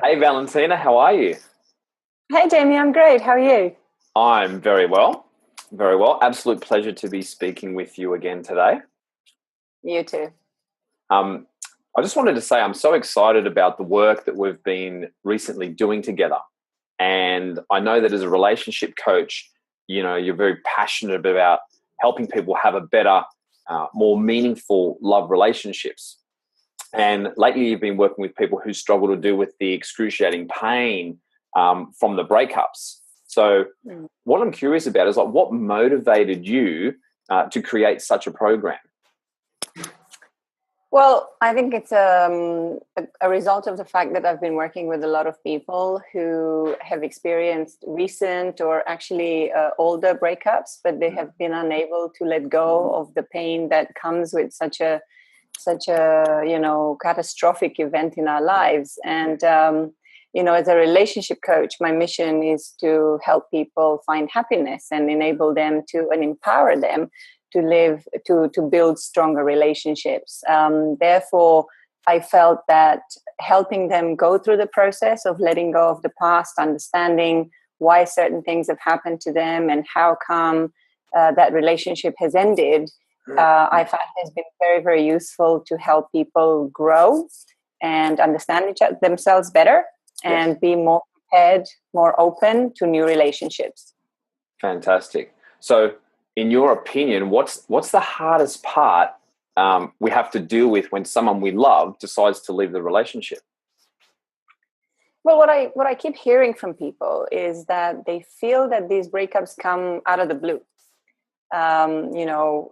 Hey Valentina, how are you? Hey Jamie, I'm great. How are you? I'm very well. Very well. Absolute pleasure to be speaking with you again today. You too. Um, I just wanted to say I'm so excited about the work that we've been recently doing together. And I know that as a relationship coach, you're very passionate about helping people have a better, more meaningful love relationships. And lately, you've been working with people who struggle to deal with the excruciating pain from the breakups. So, Mm. what I'm curious about is like, what motivated you to create such a program? Well, I think it's a result of the fact that I've been working with a lot of people who have experienced recent or actually older breakups, but they have been unable to let go of the pain that comes with such a catastrophic event in our lives. And as a relationship coach, my mission is to help people find happiness and enable them to and empower them to live to build stronger relationships. Therefore, I felt that helping them go through the process of letting go of the past, understanding why certain things have happened to them and how come that relationship has ended, I find has been very, very useful to help people grow and understand themselves better Yes, and be more prepared, more open to new relationships. fantastic. So, in your opinion, what's the hardest part we have to deal with when someone we love decides to leave the relationship? Well, what I keep hearing from people is that they feel that these breakups come out of the blue.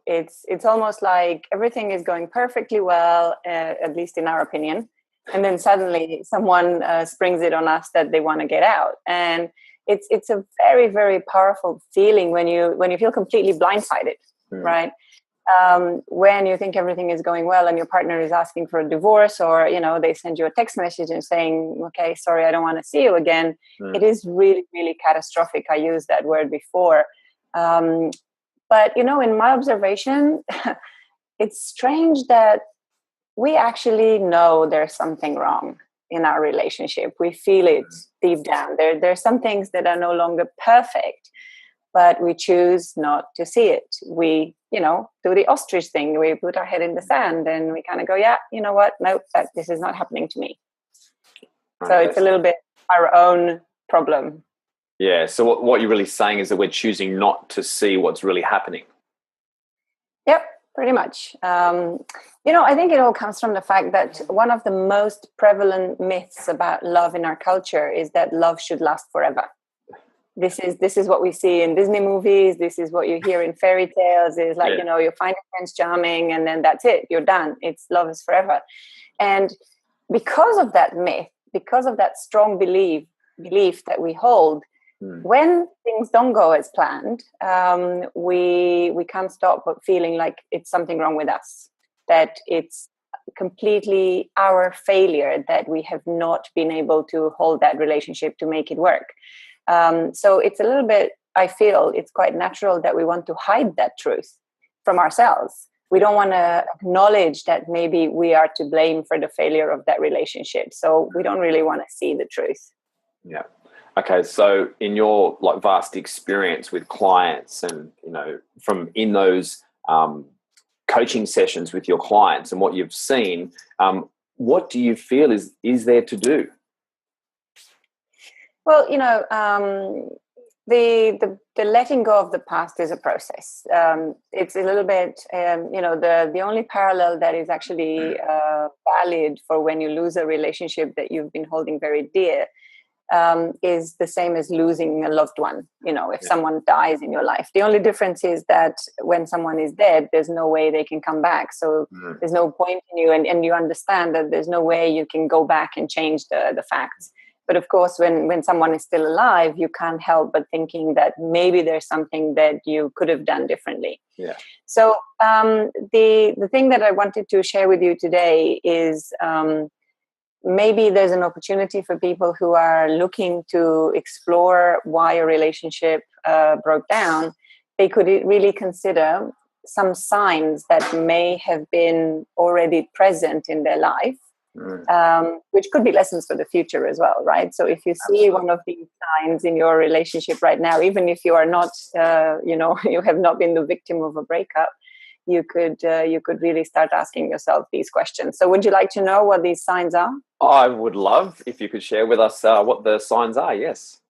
It's almost like everything is going perfectly well, at least in our opinion, and then suddenly someone springs it on us that they want to get out, and it's a very, very powerful feeling when you feel completely blindsided, Mm. right? When you think everything is going well and your partner is asking for a divorce, or they send you a text message and saying, okay, sorry, I don't want to see you again. It Mm. is really, really catastrophic. I used that word before. um, but in my observation, it's strange that we actually know there's something wrong in our relationship. We feel it deep down. There's some things that are no longer perfect, but we choose not to see it. We, do the ostrich thing. We put our head in the sand and we kind of go, yeah, you know what? No, this is not happening to me. So Right, it's a that's little bit our own problem. Yeah. So what you're really saying is that we're choosing not to see what's really happening. Yep, pretty much. I think it all comes from the fact that one of the most prevalent myths about love in our culture is that love should last forever. This is what we see in Disney movies. This is what you hear in fairy tales. Is like Yeah. you find a prince charming, and then that's it. You're done. It's love is forever. And because of that myth, because of that strong belief that we hold, Mm. when things don't go as planned, we can't stop but feeling like it's something wrong with us, that it's completely our failure that we have not been able to hold that relationship to make it work. So it's a little bit, I feel it's quite natural that we want to hide that truth from ourselves. We don't want to acknowledge that maybe we are to blame for the failure of that relationship. So we don't really want to see the truth. Yeah. Okay. So in your like vast experience with clients and, from in those coaching sessions with your clients and what you've seen, what do you feel is there to do? Well, the letting go of the past is a process. It's a little bit, the only parallel that is actually valid for when you lose a relationship that you've been holding very dear, is the same as losing a loved one. If Yeah. someone dies in your life, the only difference is that when someone is dead, there's no way they can come back. So Mm. there's no point in you, and you understand that there's no way you can go back and change the facts. But of course, when someone is still alive, you can't help but thinking that maybe there's something that you could have done differently. Yeah. So the thing that I wanted to share with you today is, maybe there's an opportunity for people who are looking to explore why a relationship broke down. They could really consider some signs that may have been already present in their life, which could be lessons for the future as well, right? So if you see one of these signs in your relationship right now, even if you are not, you have not been the victim of a breakup, you could really start asking yourself these questions. So would you like to know what these signs are? I would love if you could share with us what the signs are. Yes.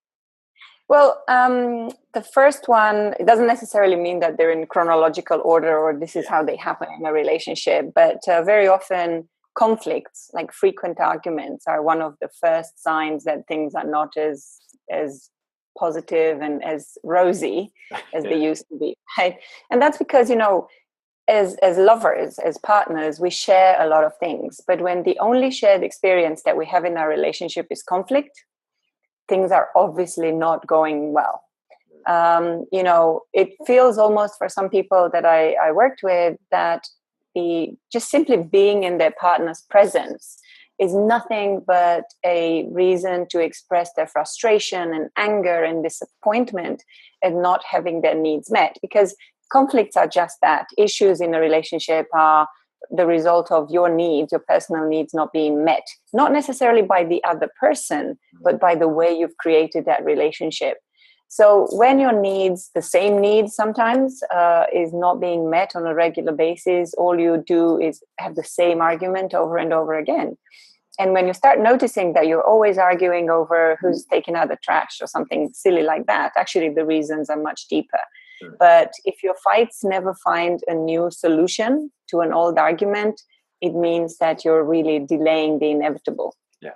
Well, the first one, it doesn't necessarily mean that they're in chronological order or this is how they happen in a relationship, but very often conflicts, like frequent arguments, are one of the first signs that things are not as positive and as rosy as they used to be, right? And that's because, as lovers, as partners, we share a lot of things. But when the only shared experience that we have in our relationship is conflict, things are obviously not going well. It feels almost for some people that I worked with that just simply being in their partner's presence is nothing but a reason to express their frustration and anger and disappointment at not having their needs met. Because conflicts are just that. Issues in a relationship are the result of your needs, your personal needs not being met, not necessarily by the other person, but by the way you've created that relationship. So when your needs, the same needs sometimes, is not being met on a regular basis, all you do is have the same argument over and over again. And when you start noticing that you're always arguing over who's taking out the trash or something silly like that, actually the reasons are much deeper. But if your fights never find a new solution to an old argument, it means that you're really delaying the inevitable. Yeah.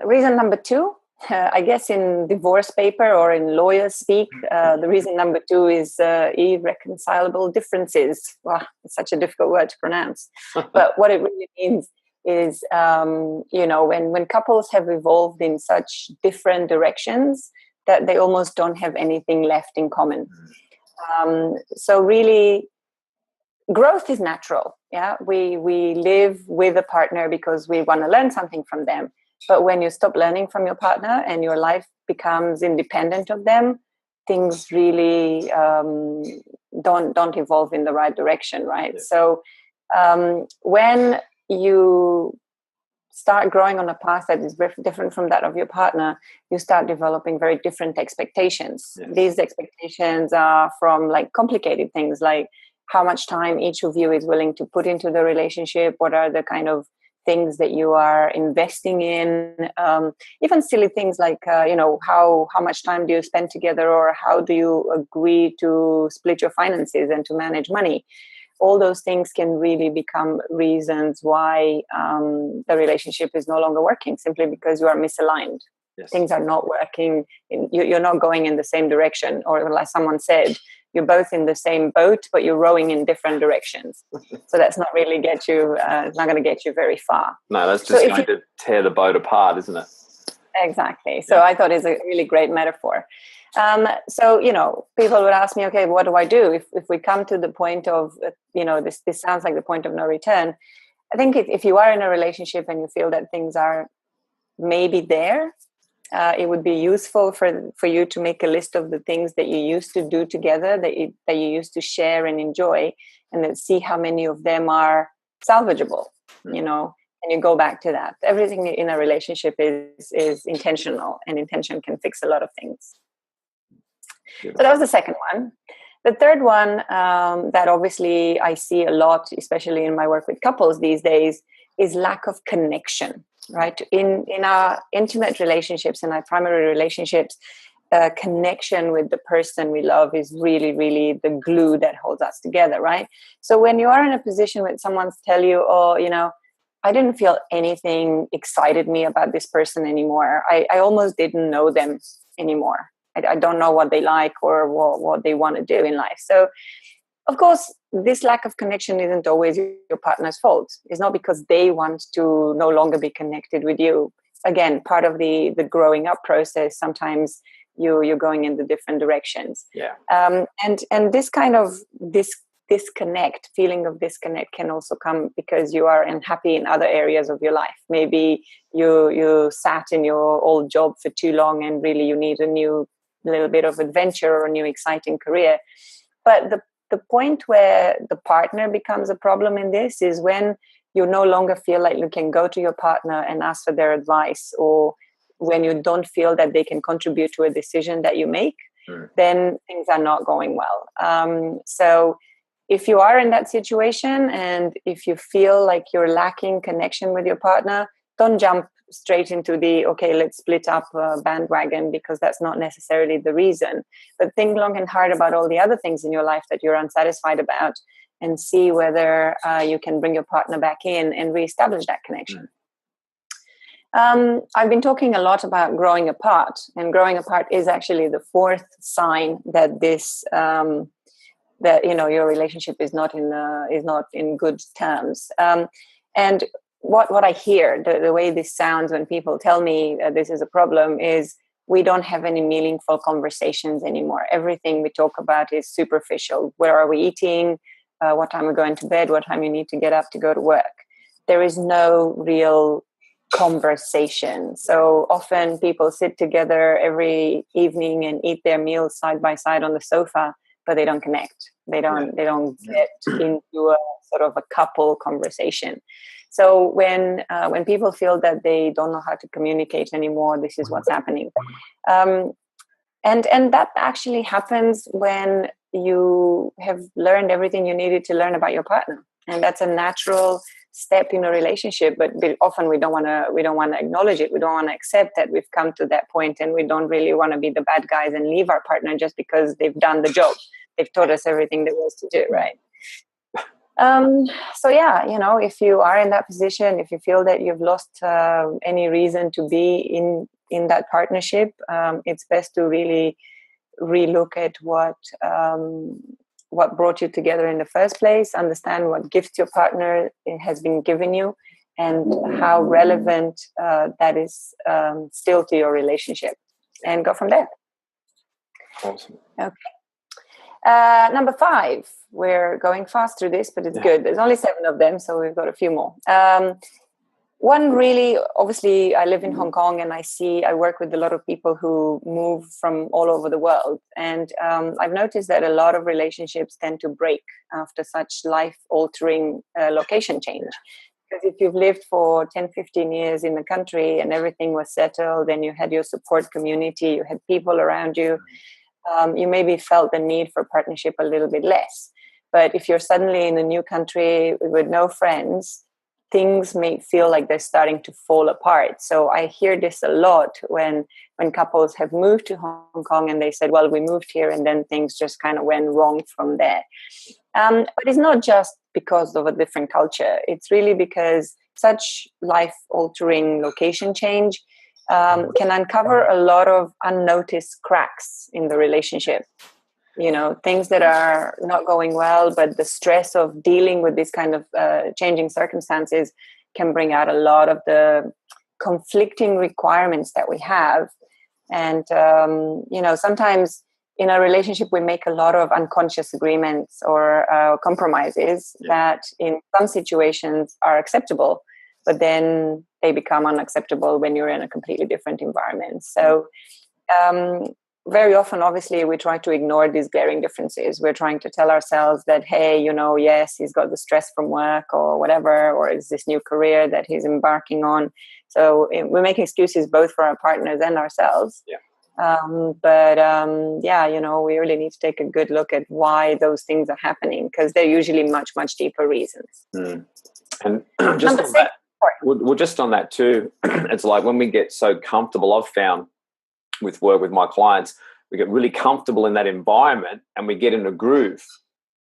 Reason number 2, I guess in divorce paper or in lawyers speak, the reason number 2 is irreconcilable differences. Wow, it's such a difficult word to pronounce. But what it really means is, when couples have evolved in such different directions, that they almost don't have anything left in common. So really, growth is natural. Yeah, we live with a partner because we want to learn something from them. But when you stop learning from your partner and your life becomes independent of them, things really don't evolve in the right direction, right? Yeah. So when you start growing on a path that is different from that of your partner, you start developing very different expectations. Yes. These expectations are from like complicated things like how much time each of you is willing to put into the relationship, what are the kind of things that you are investing in, even silly things like, how much time do you spend together, or how do you agree to split your finances and to manage money. All those things can really become reasons why the relationship is no longer working, simply because you are misaligned. Yes. Things are not working. You're not going in the same direction. Or like someone said, you're both in the same boat, but you're rowing in different directions. So that's not really it's not going to get you very far. No, that's just going to tear the boat apart, isn't it? Exactly. So I thought it's a really great metaphor. People would ask me, okay, what do I do if we come to the point of, this sounds like the point of no return. I think if you are in a relationship and you feel that things are maybe there, it would be useful for you to make a list of the things that you used to do together, that you used to share and enjoy, and then see how many of them are salvageable, and you go back to that. Everything in a relationship is intentional, and intention can fix a lot of things. So that was the second one. The third one that obviously I see a lot, especially in my work with couples these days, is lack of connection, right? In our intimate relationships, in our primary relationships, connection with the person we love is really, really the glue that holds us together, right? So when you are in a position where someone's tell you, I didn't feel anything excited me about this person anymore. I almost didn't know them anymore. I don't know what they like or what they want to do in life. So, of course, this lack of connection isn't always your partner's fault. It's not because they want to no longer be connected with you. Again, part of the growing up process, sometimes you're going in the different directions. Yeah. And this kind of disconnect, feeling of disconnect, can also come because you are unhappy in other areas of your life. Maybe you sat in your old job for too long and really you need a new little bit of adventure or a new exciting career. But the point where the partner becomes a problem in this is when you no longer feel like you can go to your partner and ask for their advice, or when you don't feel that they can contribute to a decision that you make, then things are not going well. So if you are in that situation and if you feel like you're lacking connection with your partner, don't jump straight into the, okay, let's split up bandwagon, because that's not necessarily the reason. But think long and hard about all the other things in your life that you're unsatisfied about, and see whether you can bring your partner back in and reestablish that connection. I've been talking a lot about growing apart, and growing apart is actually the fourth sign that this that your relationship is not in good terms. And what I hear, the way this sounds when people tell me this is a problem, is we don't have any meaningful conversations anymore. Everything we talk about is superficial. Where are we eating? What time we're going to bed? What time you need to get up to go to work? There is no real conversation. So often people sit together every evening and eat their meals side by side on the sofa, but they don't connect. They don't get into a sort of a couple conversation. So when people feel that they don't know how to communicate anymore, this is what's happening. And that actually happens when you have learned everything you needed to learn about your partner, and that's a natural step in a relationship. But often we don't want to acknowledge it. We don't want to accept that we've come to that point, and we don't really want to be the bad guys and leave our partner just because they've done the job. They've taught us everything there was to do, right? So yeah, if you are in that position, if you feel that you've lost any reason to be in that partnership, it's best to really relook at what brought you together in the first place, understand what gift your partner has been giving you, and how relevant that is still to your relationship, and go from there. Awesome. Okay. Number 5, we're going fast through this, but it's good. There's only 7 of them, so we've got a few more. One, really, obviously, I live in Hong Kong, and I work with a lot of people who move from all over the world. And I've noticed that a lot of relationships tend to break after such life-altering location change. Because if you've lived for 10, 15 years in the country and everything was settled, and you had your support community, you had people around you, you maybe felt the need for partnership a little bit less. But if you're suddenly in a new country with no friends, things may feel like they're starting to fall apart. So I hear this a lot when couples have moved to Hong Kong and they said, well, we moved here and then things just kind of went wrong from there. But it's not just because of a different culture. It's really because such life-altering location change can uncover a lot of unnoticed cracks in the relationship. Things that are not going well, but the stress of dealing with this kind of changing circumstances can bring out a lot of the conflicting requirements that we have. And, sometimes in a relationship, we make a lot of unconscious agreements or compromises that in some situations are acceptable, but then they become unacceptable when you're in a completely different environment. So very often, obviously, we try to ignore these glaring differences. We're trying to tell ourselves that, hey, yes, he's got the stress from work or whatever, or it's this new career that he's embarking on. So we make excuses both for our partners and ourselves. Yeah. We really need to take a good look at why those things are happening, because they're usually much, much deeper reasons. And just on that, well, just on that too, it's like when we get so comfortable, I've found with work with my clients, we get really comfortable in that environment and we get in a groove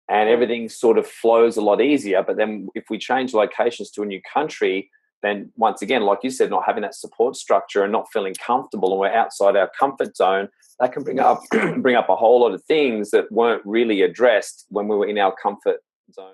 and everything sort of flows a lot easier. But then if we change locations to a new country, then once again, like you said, not having that support structure and not feeling comfortable, and we're outside our comfort zone, that can bring up a whole lot of things that weren't really addressed when we were in our comfort zone.